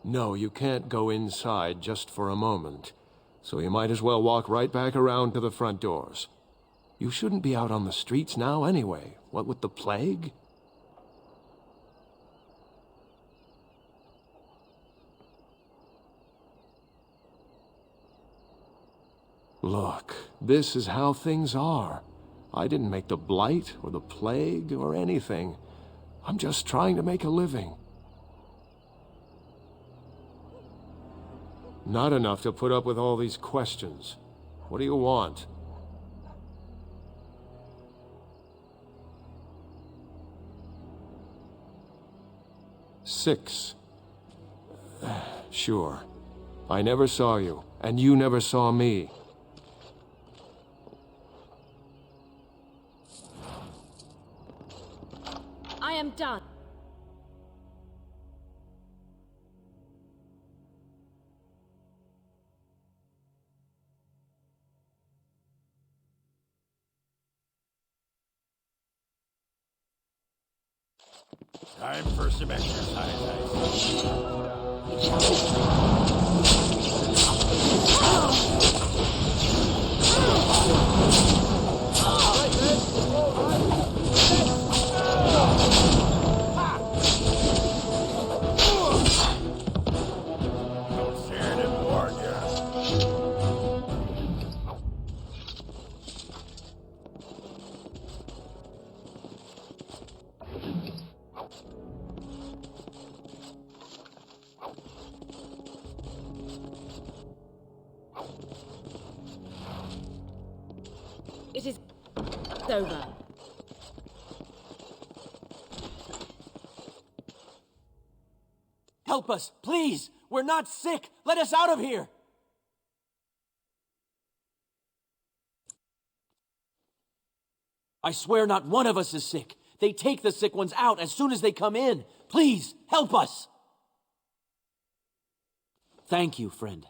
No, you can't go inside just for a moment. So you might as well walk right back around to the front doors. You shouldn't be out on the streets now anyway. What with the plague? Look, this is how things are. I didn't make the Blight or the plague or anything. I'm just trying to make a living. Not enough to put up with all these questions. What do you want? Six. Sure. I never saw you, and you never saw me. I am done. Time for some exercise, I see. Don't say I didn't warn you. It is over. Help us, please! We're not sick! Let us out of here! I swear not one of us is sick. They take the sick ones out as soon as they come in. Please, help us! Thank you, friend.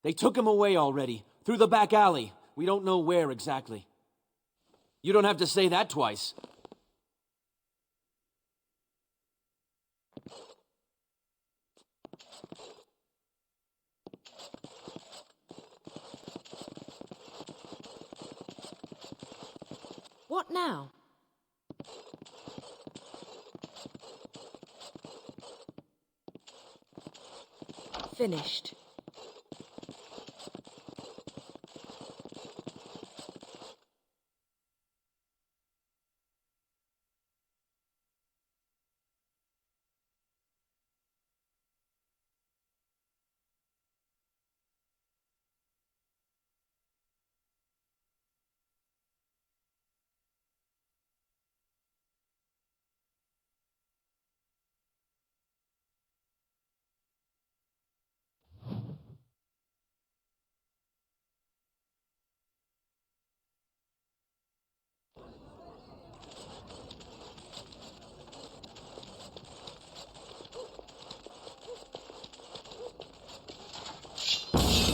They took him away already, through the back alley. We don't know where exactly. You don't have to say that twice. What now? Finished.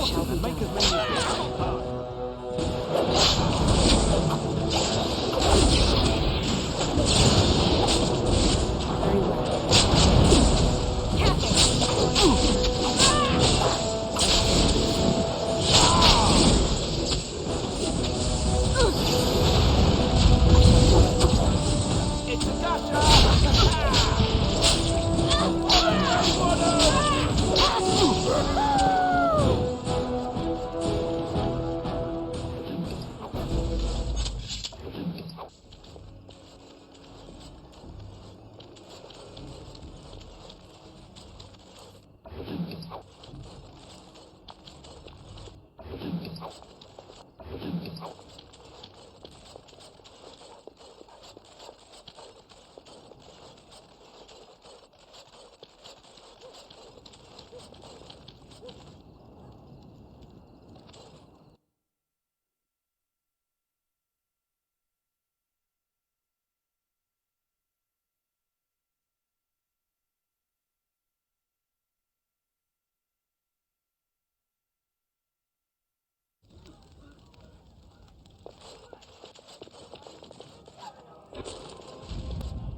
Shall be done. Very well. It's a gotcha!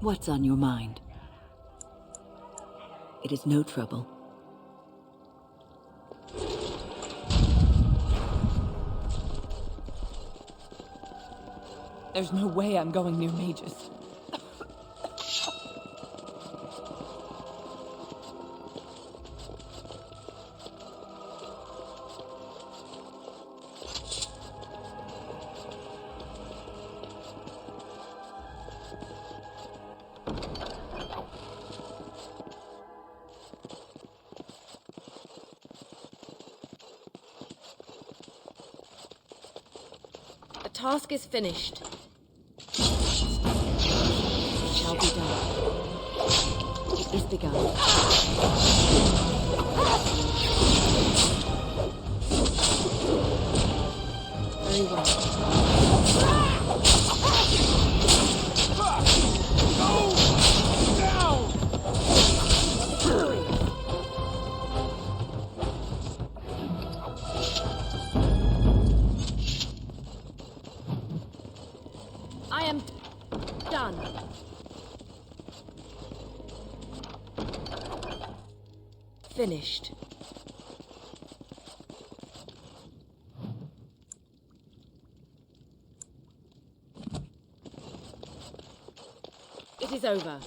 What's on your mind? It is no trouble. There's no way I'm going near mages. The task is finished. It shall be done. It is begun. Very well. I am done. Finished. It is over.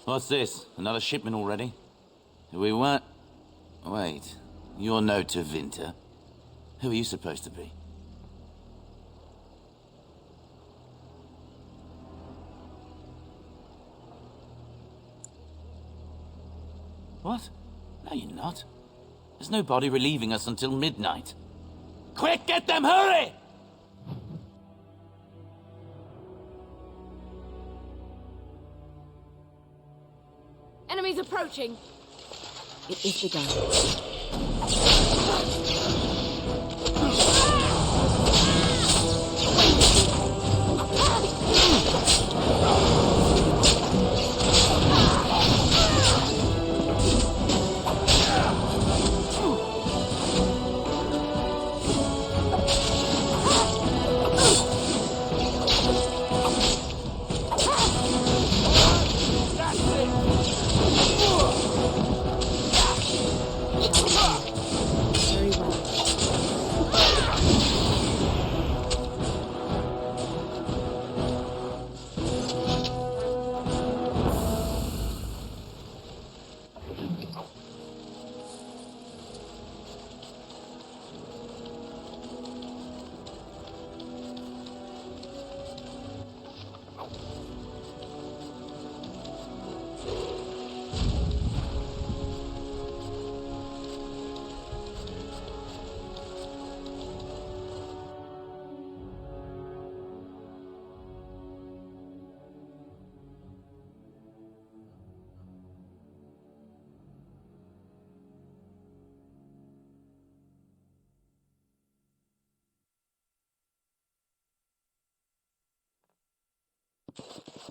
What's this? Another shipment already? We weren't... Wait. You're no Tevinter. Who are you supposed to be? What? No, you're not. There's no body relieving us until midnight. Quick, get them, hurry! Enemies approaching. It is begun.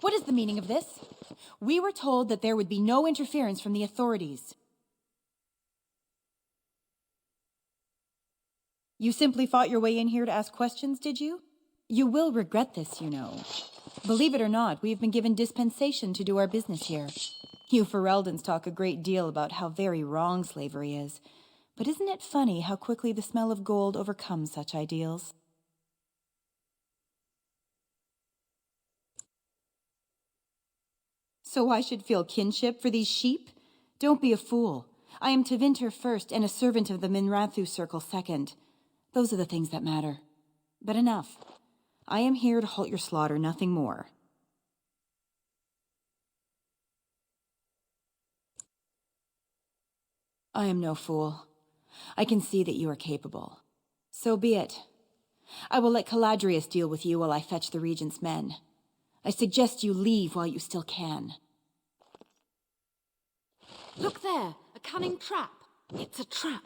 What is the meaning of this? We were told that there would be no interference from the authorities. You simply fought your way in here to ask questions, did you? You will regret this, you know. Believe it or not, we have been given dispensation to do our business here. You Fereldans talk a great deal about how very wrong slavery is. But isn't it funny how quickly the smell of gold overcomes such ideals? So I should feel kinship for these sheep? Don't be a fool. I am Tevinter first and a servant of the Minrathu Circle second. Those are the things that matter. But enough. I am here to halt your slaughter, nothing more. I am no fool. I can see that you are capable. So be it. I will let Caladrius deal with you while I fetch the Regent's men. I suggest you leave while you still can. Look there, a cunning trap. It's a trap.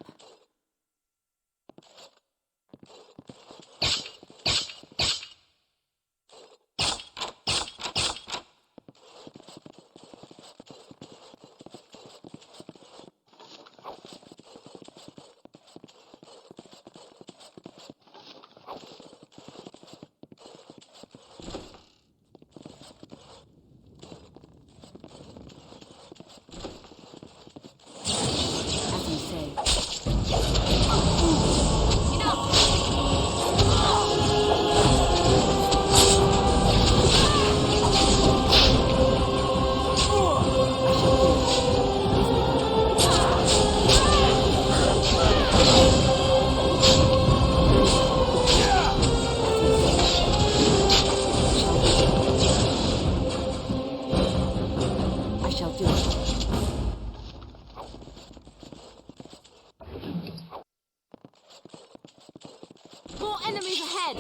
As you say. I shall do it. More enemies ahead!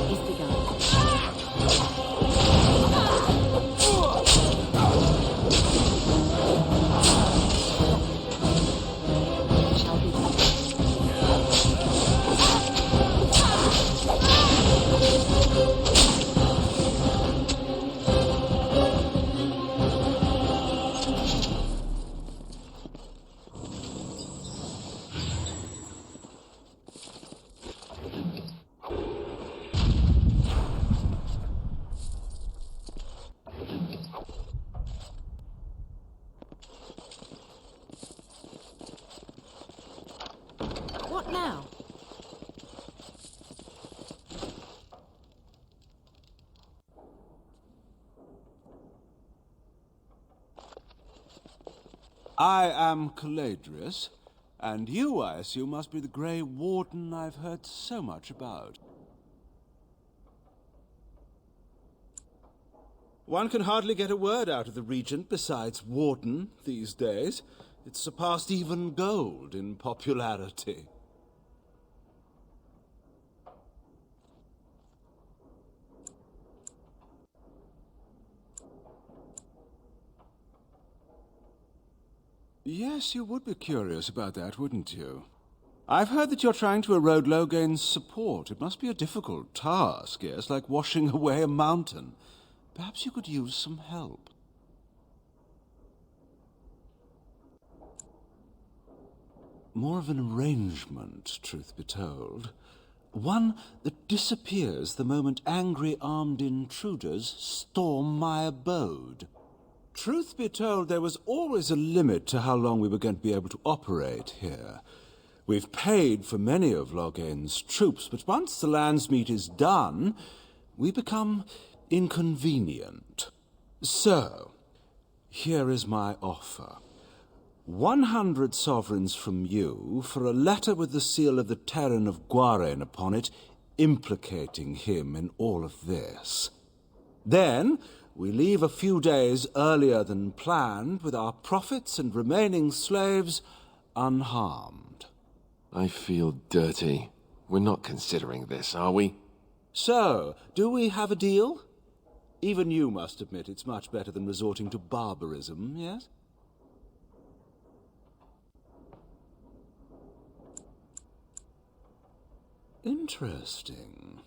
He's begun. Shall be done. What now? I am Caladrius, and you, I assume, must be the Grey Warden I've heard so much about. One can hardly get a word out of the Regent besides Warden these days. It's surpassed even gold in popularity. Yes, you would be curious about that, wouldn't you? I've heard that you're trying to erode Logain's support. It must be a difficult task, yes, like washing away a mountain. Perhaps you could use some help. More of an arrangement, truth be told. One that disappears the moment angry armed intruders storm my abode. Truth be told, there was always a limit to how long we were going to be able to operate here. We've paid for many of Logain's troops, but once the Landsmeet is done, we become inconvenient. So, here is my offer. 100 sovereigns from you for a letter with the seal of the Terran of Gwaren upon it, implicating him in all of this. Then, We leave a few days earlier than planned, with our profits and remaining slaves unharmed. I feel dirty. We're not considering this, are we? So, do we have a deal? Even you must admit it's much better than resorting to barbarism, yes? Interesting.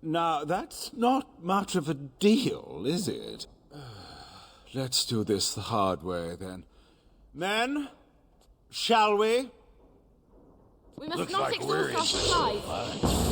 Now, that's not much of a deal, is it? Let's do this the hard way, then. Men, shall we? We must Looks not like we're exhaust our in supplies.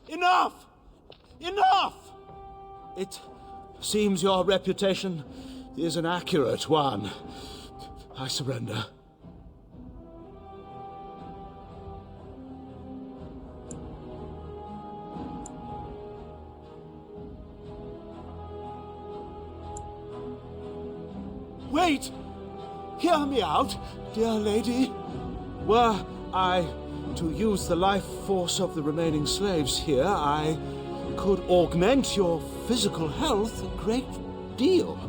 Enough! Enough! It seems your reputation is an accurate one. I surrender. Wait! Hear me out, dear lady. Were I to use the life force of the remaining slaves here, I could augment your physical health a great deal.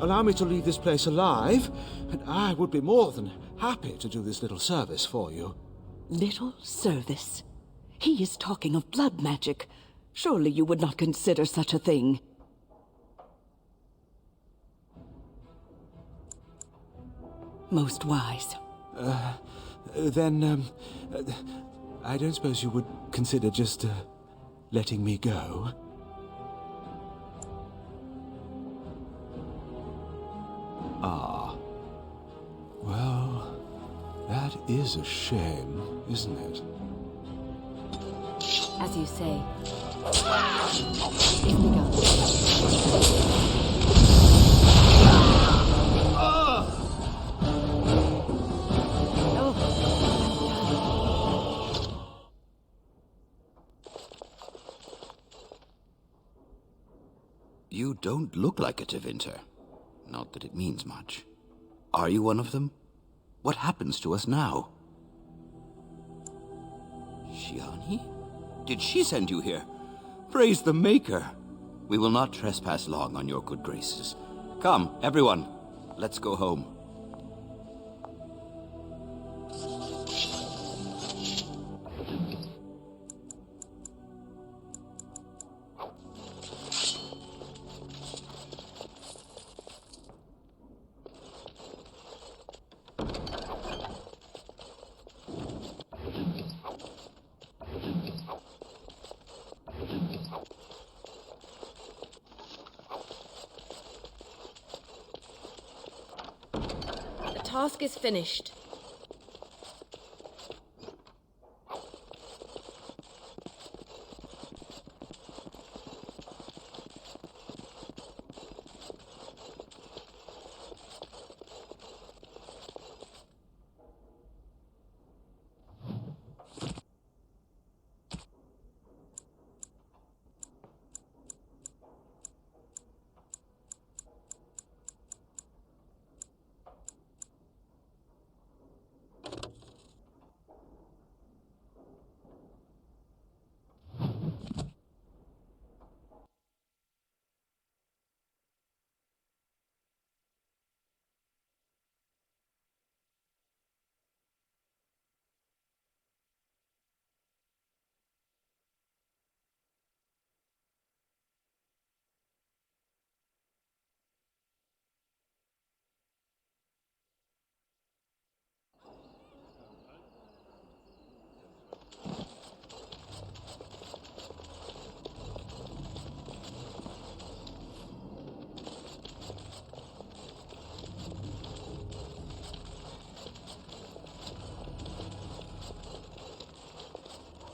Allow me to leave this place alive, and I would be more than happy to do this little service for you. Little service? He is talking of blood magic. Surely you would not consider such a thing. Most wise. Then, I don't suppose you would consider just letting me go? Ah. Well, that is a shame, isn't it? As you say. If we go. You don't look like a Tevinter. Not that it means much. Are you one of them? What happens to us now? Shiani? Did she send you here? Praise the Maker! We will not trespass long on your good graces. Come, everyone, let's go home. The task is finished.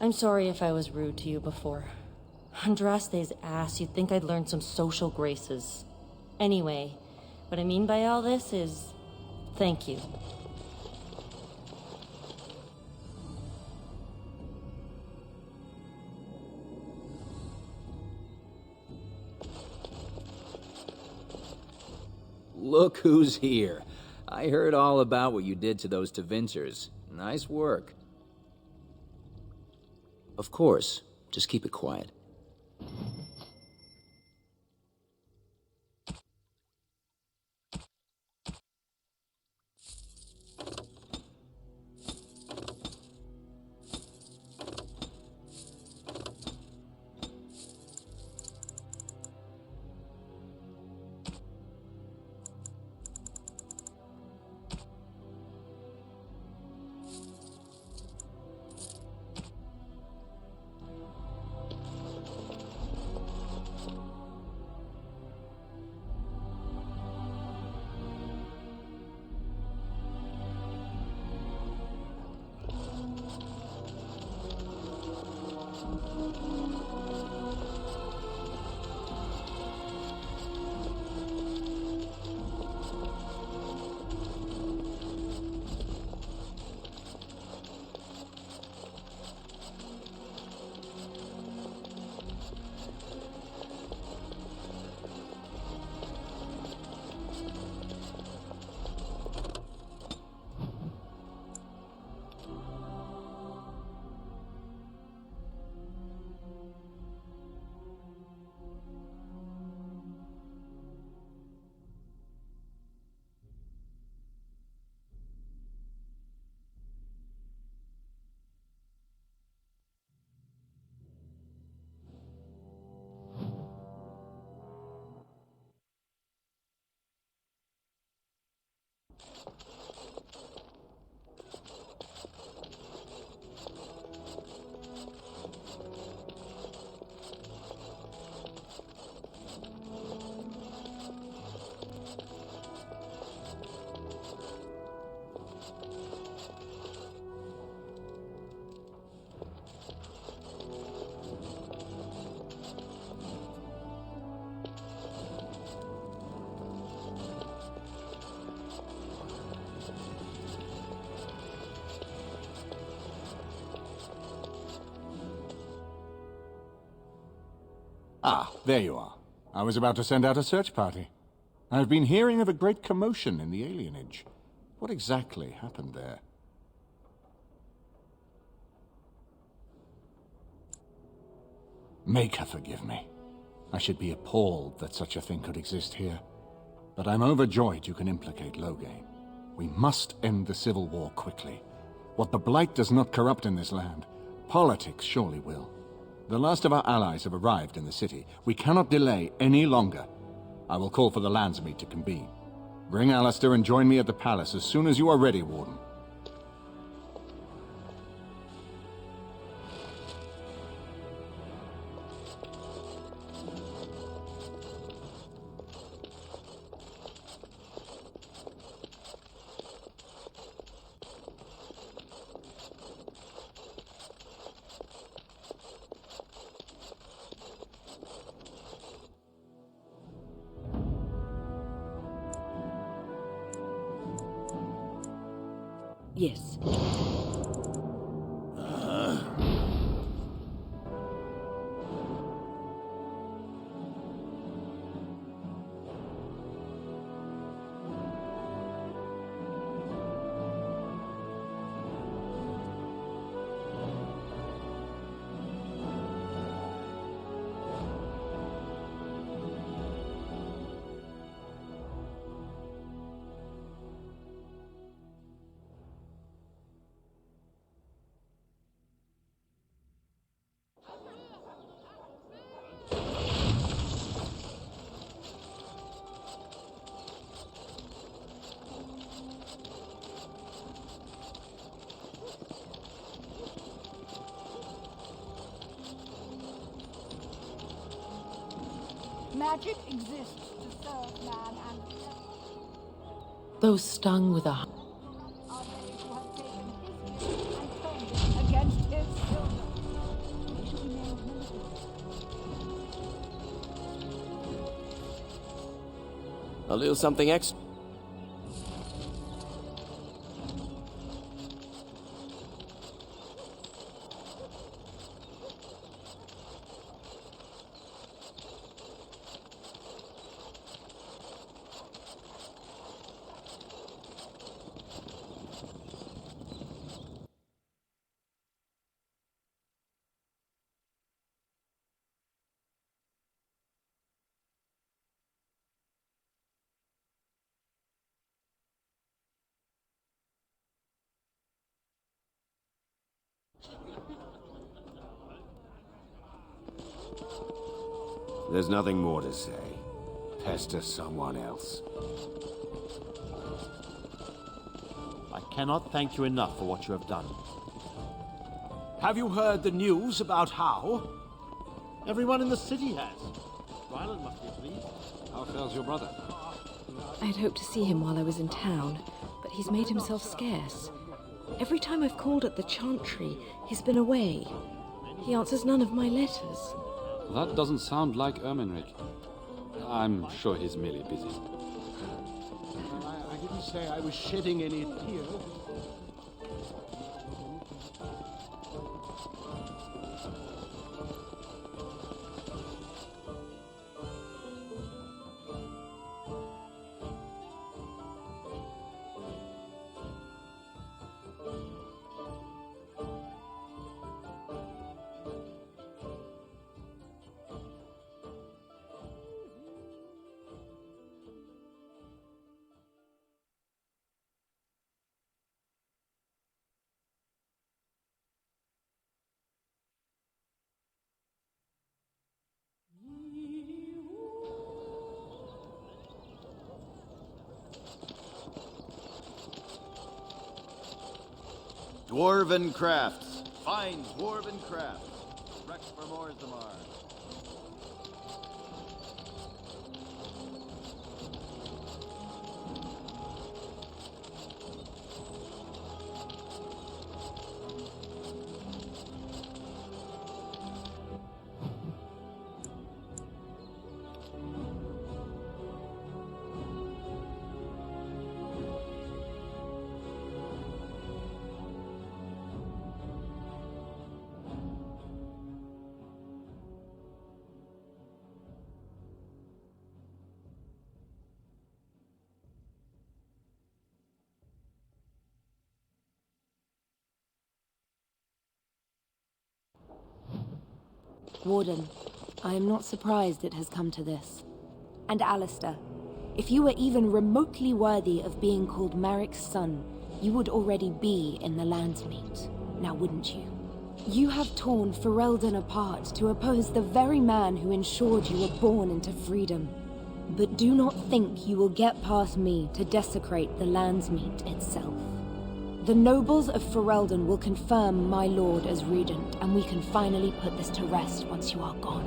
I'm sorry if I was rude to you before. Andraste's ass, you'd think I'd learned some social graces. Anyway, what I mean by all this is... thank you. Look who's here. I heard all about what you did to those Tevincers. Nice work. Of course. Just keep it quiet. Ah, there you are. I was about to send out a search party. I've been hearing of a great commotion in the alienage. What exactly happened there? Make her forgive me. I should be appalled that such a thing could exist here. But I'm overjoyed you can implicate Loghain. We must end the civil war quickly. What the Blight does not corrupt in this land, politics surely will. The last of our allies have arrived in the city. We cannot delay any longer. I will call for the Landsmeet to convene. Bring Alistair and join me at the palace as soon as you are ready, Warden. Yes. Magic exists to serve man and Though stung with a... are ready to have taken his gift and turned it against his children. A little something extra. There's nothing more to say. Pester someone else. I cannot thank you enough for what you have done. Have you heard the news about How? Everyone in the city has. Ryland must be pleased. How fares your brother? I'd hoped to see him while I was in town, but he's made himself scarce. Every time I've called at the Chantry, he's been away. He answers none of my letters. That doesn't sound like Ermenric. I'm sure he's merely busy. I didn't say I was shedding any tears. Dwarven crafts. Fine dwarven crafts. Rex for Morzamar. Warden, I am not surprised it has come to this. And Alistair, if you were even remotely worthy of being called Marik's son, you would already be in the Landsmeet, now wouldn't you? You have torn Ferelden apart to oppose the very man who ensured you were born into freedom. But do not think you will get past me to desecrate the Landsmeet itself. The nobles of Ferelden will confirm my lord as regent, and we can finally put this to rest once you are gone.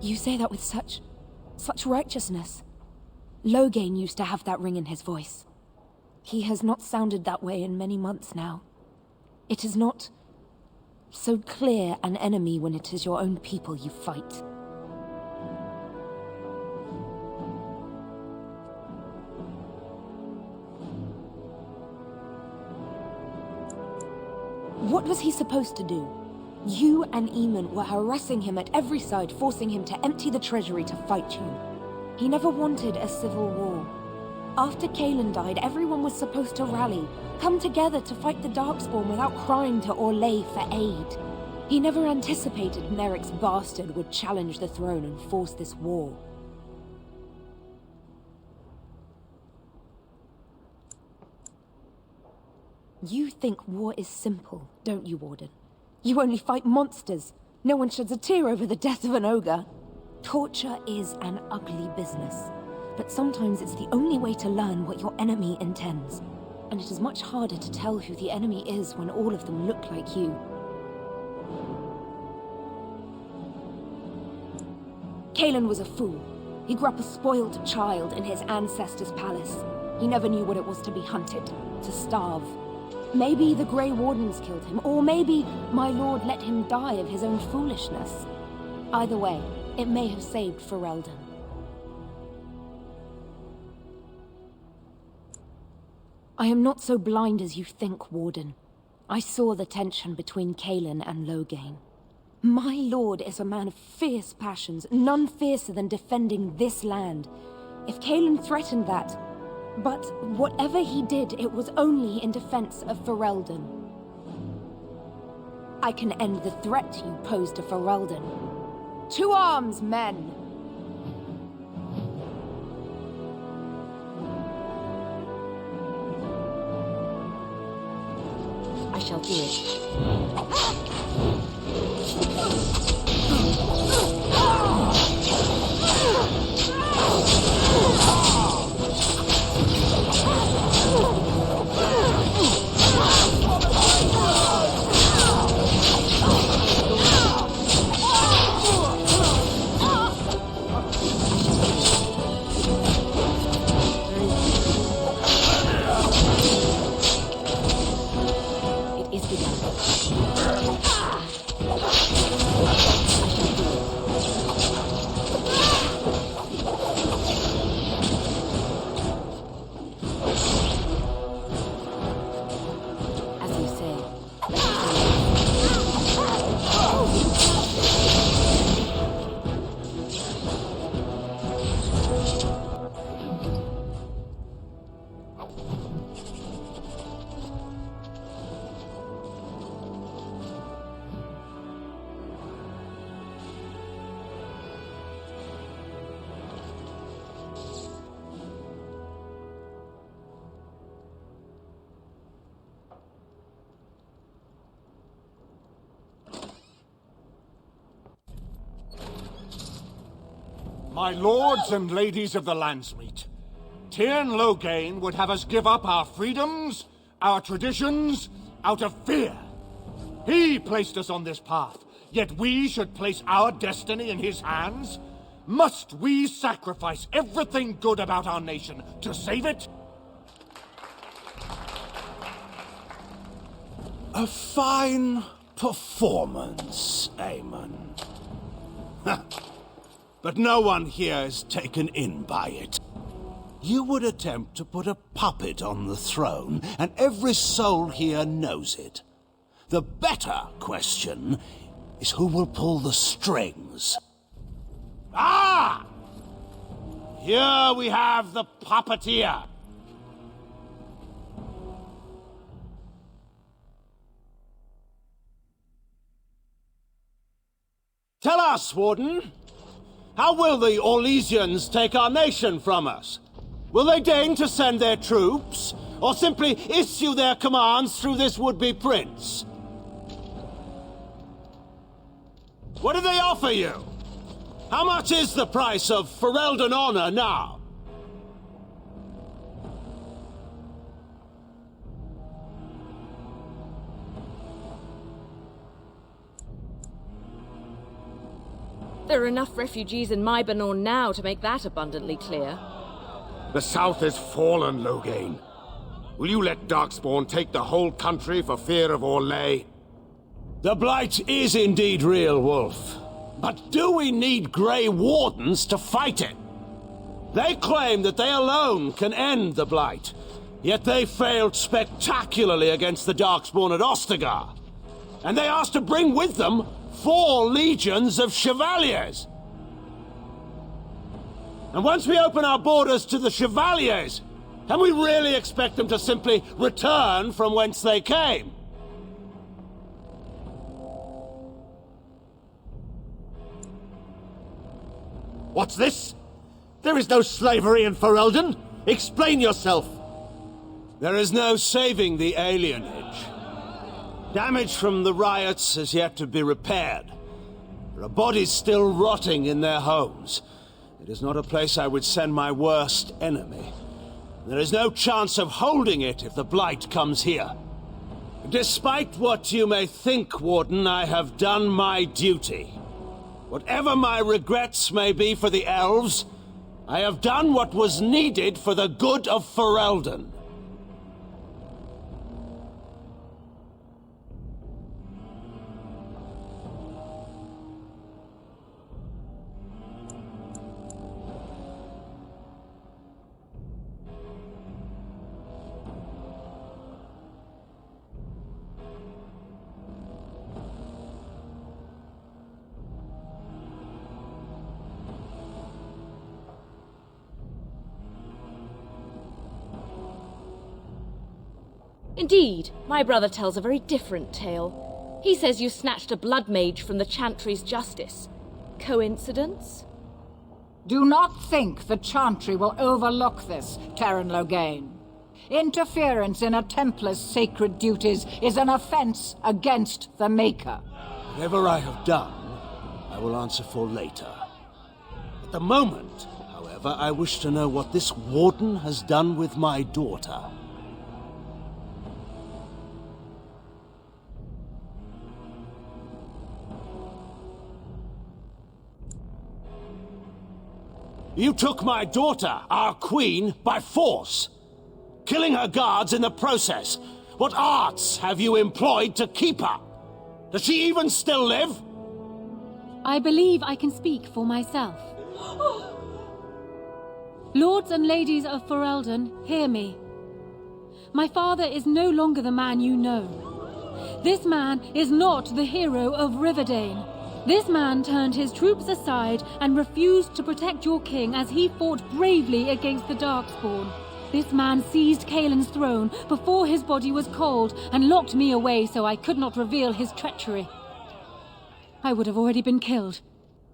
You say that with such righteousness. Loghain used to have that ring in his voice. He has not sounded that way in many months now. It is not so clear an enemy when it is your own people you fight. What was he supposed to do? You and Eamon were harassing him at every side, forcing him to empty the treasury to fight you. He never wanted a civil war. After Cailan died, everyone was supposed to rally, come together to fight the Darkspawn without crying to Orlais for aid. He never anticipated Merrick's bastard would challenge the throne and force this war. You think war is simple, don't you, Warden? You only fight monsters. No one sheds a tear over the death of an ogre. Torture is an ugly business, but sometimes it's the only way to learn what your enemy intends. And it is much harder to tell who the enemy is when all of them look like you. Cailan was a fool. He grew up a spoiled child in his ancestors' palace. He never knew what it was to be hunted, to starve. Maybe the Grey Wardens killed him, or maybe my lord let him die of his own foolishness. Either way, it may have saved Ferelden. I am not so blind as you think, Warden. I saw the tension between Cailan and Loghain. My lord is a man of fierce passions, none fiercer than defending this land. If Cailan threatened that... But whatever he did, it was only in defense of Ferelden. I can end the threat you pose to Ferelden. To arms, men! I shall do it. My lords and ladies of the Landsmeet, Tyrn Loghain would have us give up our freedoms, our traditions, out of fear. He placed us on this path, yet we should place our destiny in his hands? Must we sacrifice everything good about our nation to save it? A fine performance, Aemon. But no one here is taken in by it. You would attempt to put a puppet on the throne, and every soul here knows it. The better question is who will pull the strings. Ah! Here we have the puppeteer. Tell us, Warden. How will the Orlesians take our nation from us? Will they deign to send their troops, or simply issue their commands through this would-be prince? What do they offer you? How much is the price of Ferelden honor now? There are enough refugees in Mybanor now to make that abundantly clear. The South is fallen, Loghain. Will you let Darkspawn take the whole country for fear of Orlais? The Blight is indeed real, Wolf. But do we need Grey Wardens to fight it? They claim that they alone can end the Blight, yet they failed spectacularly against the Darkspawn at Ostagar. And they asked to bring with them 4 legions of Chevaliers. And once we open our borders to the Chevaliers, can we really expect them to simply return from whence they came? What's this? There is no slavery in Ferelden. Explain yourself. There is no saving the alienage. Damage from the riots has yet to be repaired. There are bodies still rotting in their homes. It is not a place I would send my worst enemy. There is no chance of holding it if the Blight comes here. Despite what you may think, Warden, I have done my duty. Whatever my regrets may be for the elves, I have done what was needed for the good of Ferelden. Indeed, my brother tells a very different tale. He says you snatched a blood mage from the Chantry's justice. Coincidence? Do not think the Chantry will overlook this, Terran Loghain. Interference in a Templar's sacred duties is an offense against the Maker. Whatever I have done, I will answer for later. At the moment, however, I wish to know what this warden has done with my daughter. You took my daughter, our queen, by force, killing her guards in the process. What arts have you employed to keep her? Does she even still live? I believe I can speak for myself. Lords and ladies of Ferelden, hear me. My father is no longer the man you know. This man is not the hero of Riverdane. This man turned his troops aside and refused to protect your king as he fought bravely against the Darkspawn. This man seized Kaelin's throne before his body was cold and locked me away so I could not reveal his treachery. I would have already been killed,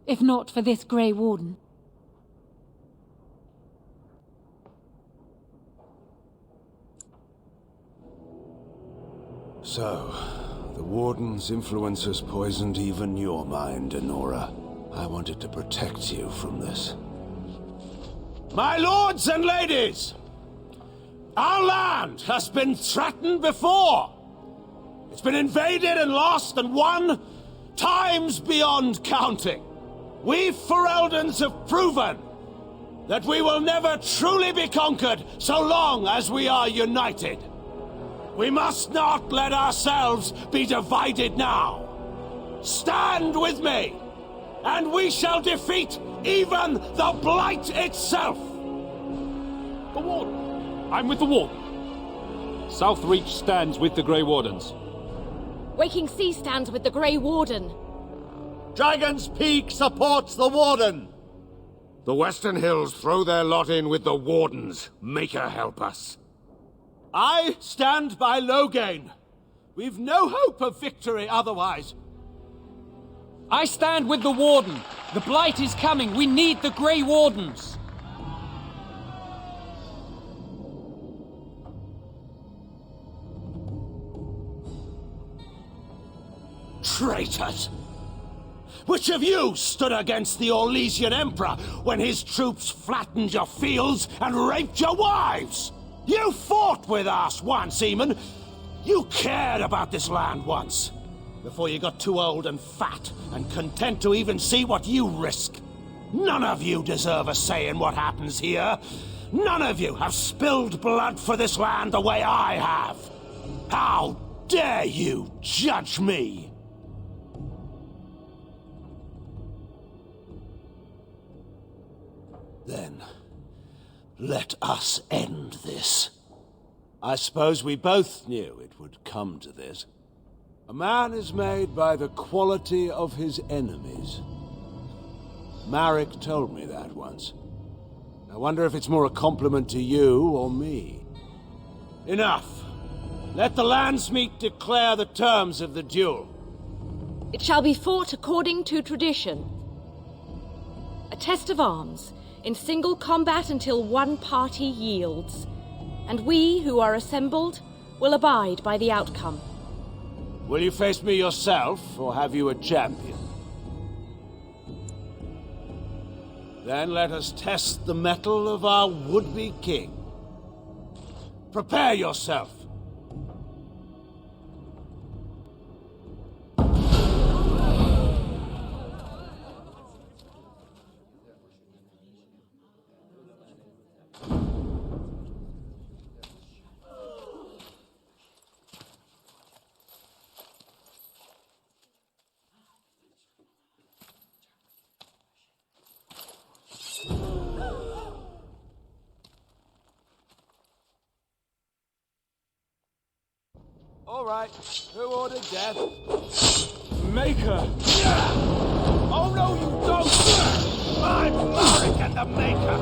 if not for this Grey Warden. So, the Warden's influence has poisoned even your mind, Enora. I wanted to protect you from this. My lords and ladies! Our land has been threatened before! It's been invaded and lost and won times beyond counting. We Fereldans have proven that we will never truly be conquered so long as we are united. We must not let ourselves be divided now. Stand with me, and we shall defeat even the Blight itself! The Warden! I'm with the Warden. Southreach stands with the Grey Wardens. Waking Sea stands with the Grey Warden. Dragon's Peak supports the Warden! The Western Hills throw their lot in with the Wardens. Maker help us. I stand by Loghain. We've no hope of victory otherwise. I stand with the Warden. The Blight is coming. We need the Grey Wardens. Traitors! Which of you stood against the Orlesian Emperor when his troops flattened your fields and raped your wives? You fought with us once, Eamon. You cared about this land once. Before you got too old and fat and content to even see what you risk. None of you deserve a say in what happens here. None of you have spilled blood for this land the way I have. How dare you judge me? Then, let us end this. I suppose we both knew it would come to this. A man is made by the quality of his enemies. Marek told me that once. I wonder if it's more a compliment to you or me. Enough. Let the Landsmeet declare the terms of the duel. It shall be fought according to tradition. A test of arms, in single combat until one party yields. And we, who are assembled, will abide by the outcome. Will you face me yourself, or have you a champion? Then let us test the mettle of our would-be king. Prepare yourself. All right, who ordered death? Maker! Oh no, you don't! I'm Marek and the Maker!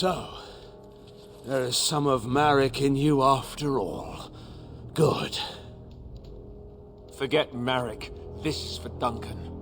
So, there is some of Marek in you after all. Good. Forget Marek. This is for Duncan.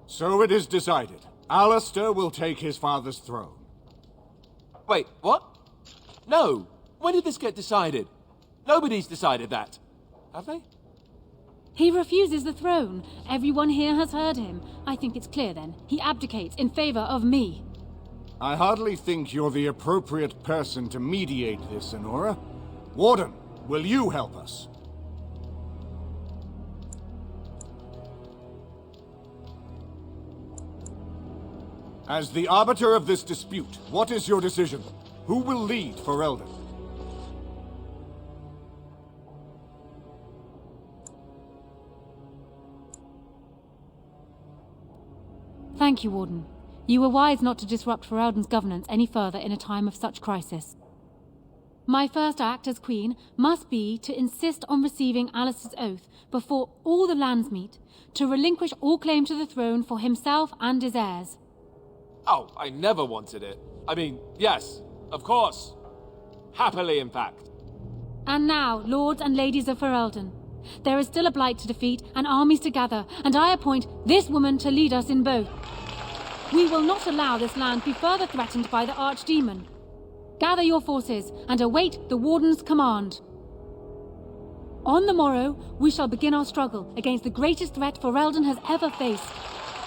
So it is decided. Alistair will take his father's throne. Wait, what? No! When did this get decided? Nobody's decided that. Have they? He refuses the throne. Everyone here has heard him. I think it's clear then. He abdicates in favor of me. I hardly think you're the appropriate person to mediate this, Enora. Warden, will you help us? As the arbiter of this dispute, what is your decision? Who will lead Ferelden? Thank you, Warden. You were wise not to disrupt Ferelden's governance any further in a time of such crisis. My first act as Queen must be to insist on receiving Alistair's oath before all the lands meet, to relinquish all claim to the throne for himself and his heirs. Oh, I never wanted it. I mean, yes, of course. Happily, in fact. And now, lords and ladies of Ferelden, there is still a blight to defeat and armies to gather, and I appoint this woman to lead us in both. We will not allow this land be further threatened by the Archdemon. Gather your forces and await the Warden's command. On the morrow, we shall begin our struggle against the greatest threat Ferelden has ever faced.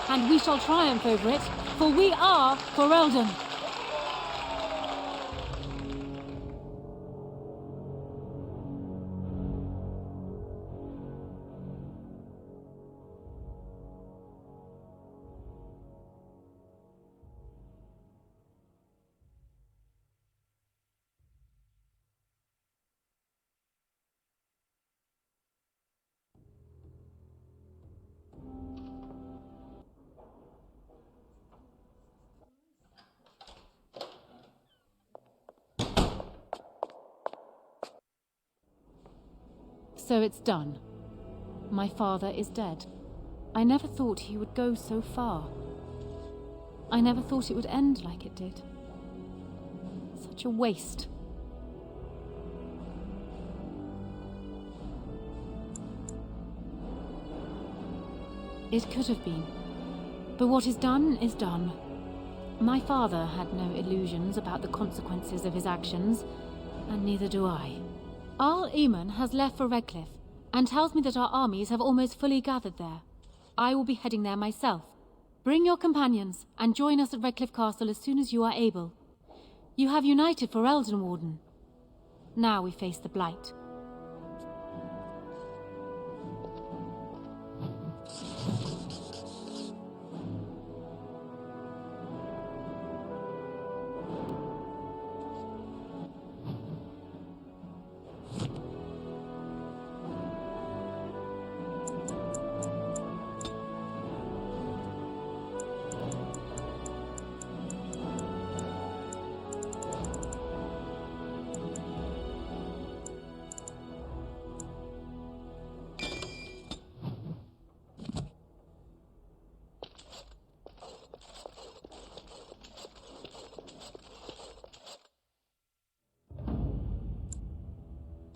And we shall triumph over it, for we are Ferelden. So it's done. My father is dead. I never thought he would go so far. I never thought it would end like it did. Such a waste. It could have been. But what is done is done. My father had no illusions about the consequences of his actions, and neither do I. Arl Eamon has left for Redcliffe, and tells me that our armies have almost fully gathered there. I will be heading there myself. Bring your companions, and join us at Redcliffe Castle as soon as you are able. You have united Ferelden, Warden. Now we face the Blight.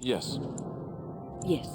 Yes. Yes.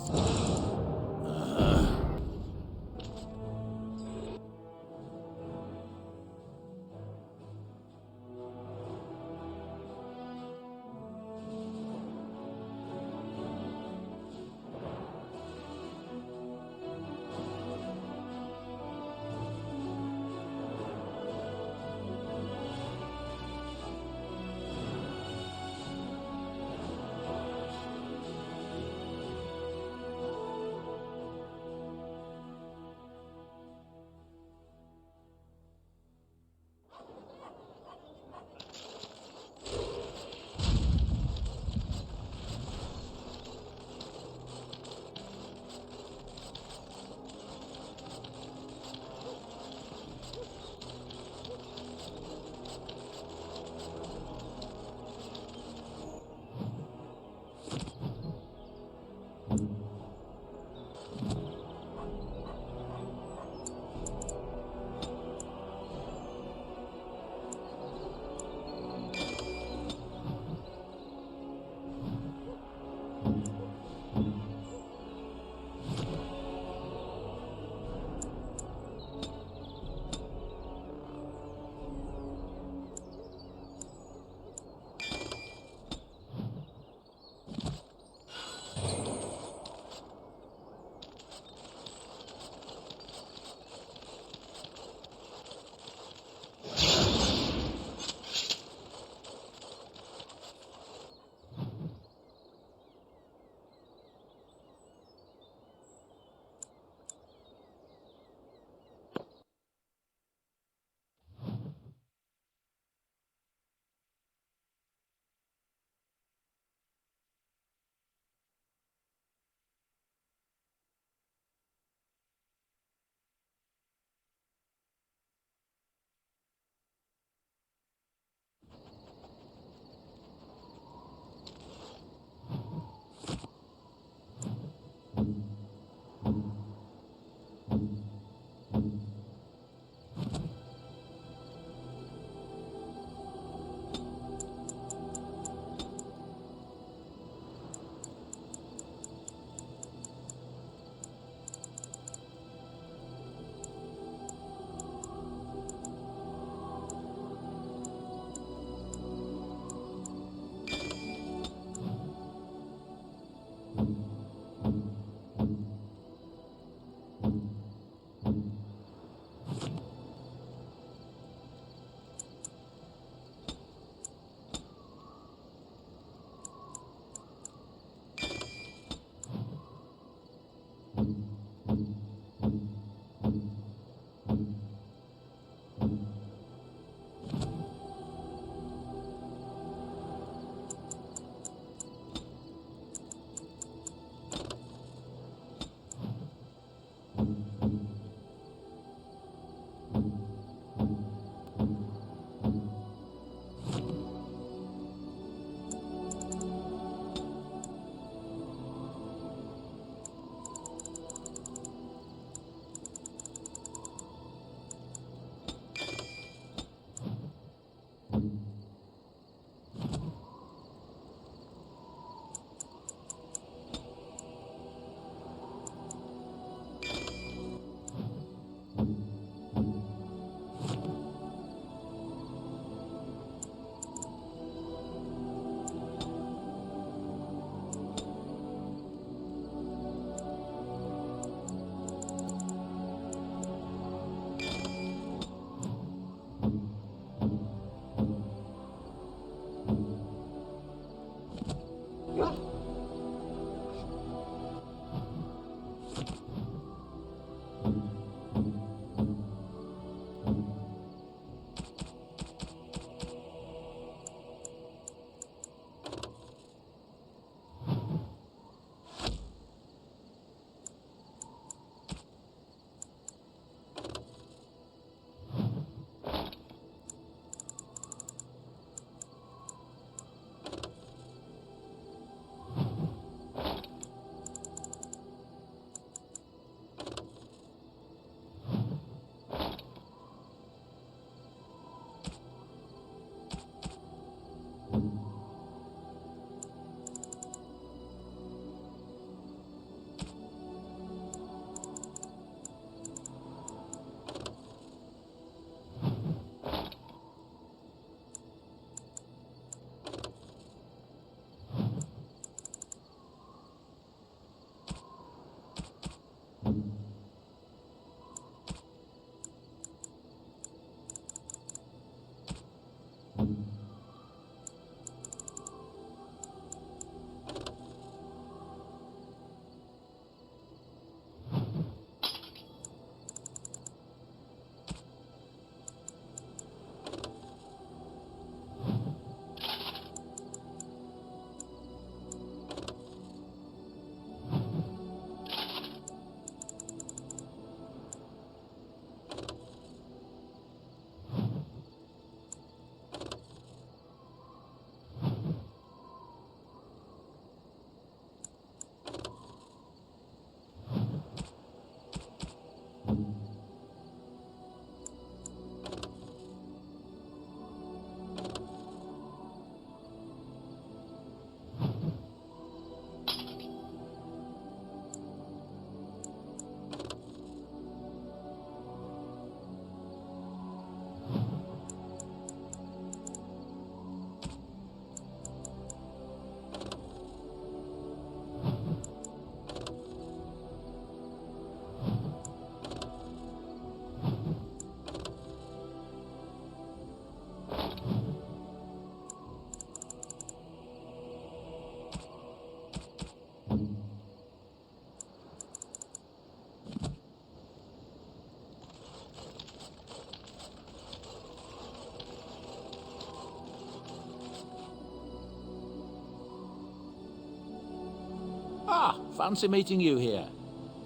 Ah, fancy meeting you here.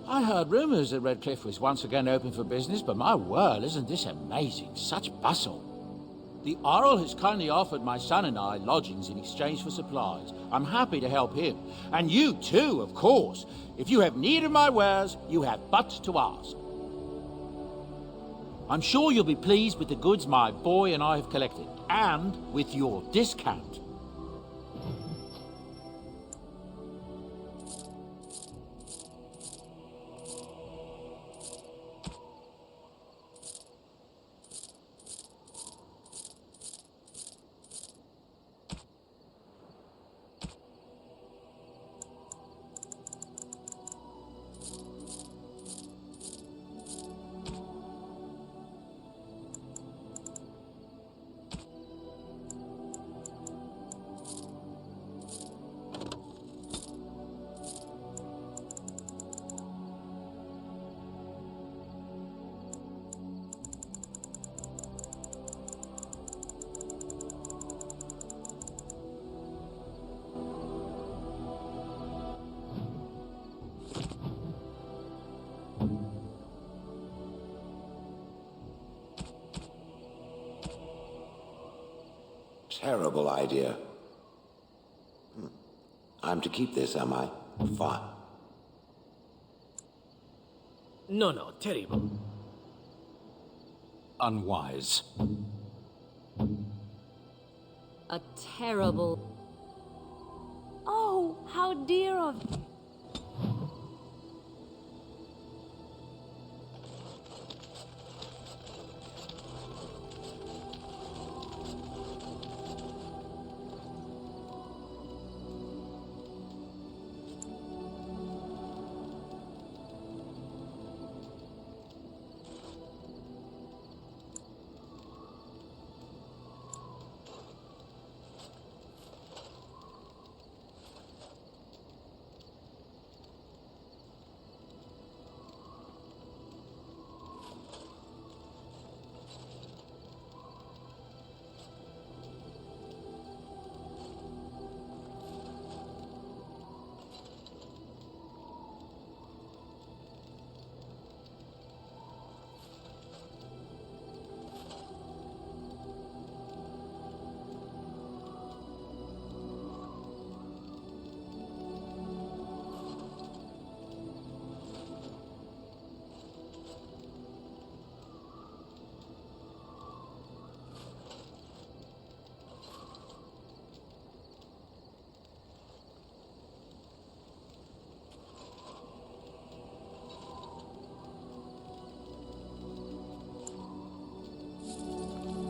I heard rumours that Redcliffe was once again open for business, but my word, isn't this amazing? Such bustle. The Earl has kindly offered my son and I lodgings in exchange for supplies. I'm happy to help him. And you too, of course. If you have need of my wares, you have but to ask. I'm sure you'll be pleased with the goods my boy and I have collected, and with your discount. Terrible idea. I'm to keep this, am I? Fine. No, terrible. Unwise. A terrible... Oh, how dear of you.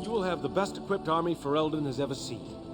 You will have the best equipped army Ferelden has ever seen.